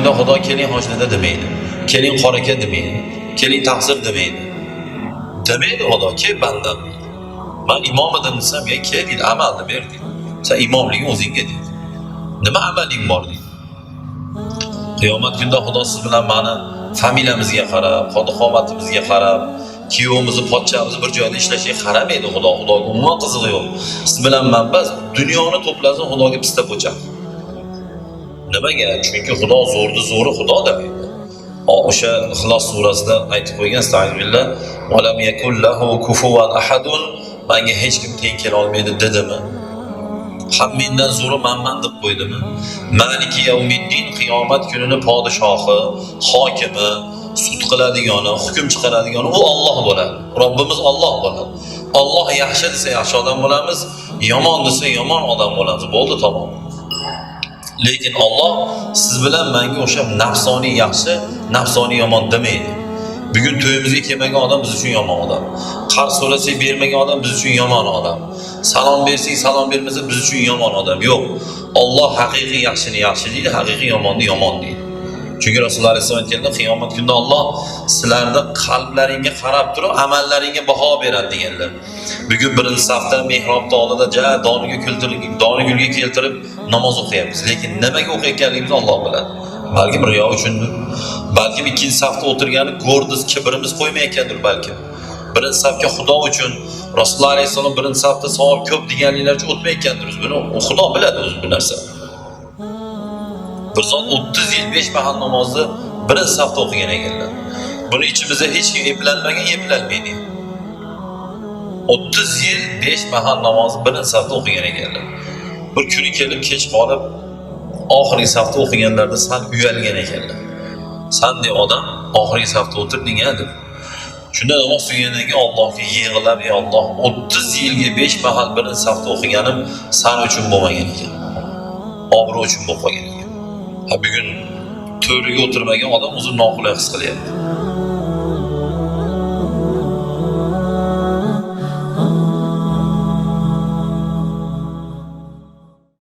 kunda Xudo keling hojnada demaydi. Keling qoraka demaydi. Keling taqsir demaydi. Demaydi Xudo ke bandam. Men imom edim desam, "Ya ke" deydi, amalni ber deydi. Sen imomliging o'zingga deydi. Nima amaling bor deydi. Qiyomat kunda Xudo siz bilan meni familiyamizga qarab, qod-qomatimizga qarab, kuyovimizni, pochchamizni bir joyda ishlashga qaramaydi Xudo. Xudoga umuman qizig'i yo'q. Siz bilan men bas dunyoni to'plasin Xudoga pista po'cham. Nimaga? Chunki Xudo zo'ri Xudo demaydi. O'sha Ixlos surasida aytib qo'ygan, astag'firullah, "Va lam yakul lahu kufuwan ahadun", menga hech kim teng kela olmaydi dedimi? Hammendan zo'ri menman deb qo'ydimi? Maliki yawmiddin, qiyomat kunini podshohi, hokimi, sud qiladigani, hukm chiqaradigani u Alloh bo'ladi. Robbimiz Alloh bo'ladi. Alloh yaxshi desa yaxshi odam bo'lamiz, yomon desa yomon odam bo'lamiz. Bo'ldi, tamom. Lekin Alloh siz bilan menga o'sha nafsoniy yaxshi, nafsoniy yomon demaydi. Bugun to'yimizga kelmagan odam biz uchun yomon odam. Qarz so'rasak bermagan odam biz uchun yomon odam. Salom bersak salom bermasa biz uchun yomon odam. Yo'q. Alloh haqiqiy yaxshini yaxshi deydi, haqiqiy yomonni yomon deydi. Chunki Rasululloh alayhisolom aytganlar, qiyomat kunida Alloh sizlarni qalblaringga qarab turib, amallaringga baho beradi deganlar. Bugun birinchi safda mehrobda oldida doni gulga keltirib namoz o'qiyapmiz. Lekin nimaga o'qiyotganligimizni Alloh biladi. Balkim riyo uchundir. Balkim ikkinchi safda o'tirgani go'rdiz, kibrimiz qo'ymayotgandir balkim. Birinchi safga Xudo uchun, Rasululloh alayhisolom birinchi safda savob ko'p deganliklar uchun o'tmayotgandirmiz. Buni Xudo biladi o'zi bu narsa. Bir zot 30 yil 5 mahal namozni birinchi safda o'qigan ekanlar. Buni ichimizda hech kim eplanmagan, eplanmaydi. 30 yil 5 mahal namozni birinchi safda o'qigan ekanlar. Bir kuni kelib kech qolib oxirgi safda o'qiganlarda sal uyalgan ekanlar. Sanday odam oxirgi safda o'tirding-a deb. Shunda namoz tugagandan keyin Allohga yig'lab, "Ey Alloh, 30 yilga 5 mahal birinchi safda o'qiganim sen uchun bo'lmagan ekan. Obro' uchun bo'lib qolgan ekan." Ha bugun to'riga o'tirmagan odam o'zini noqulay his qilyapti.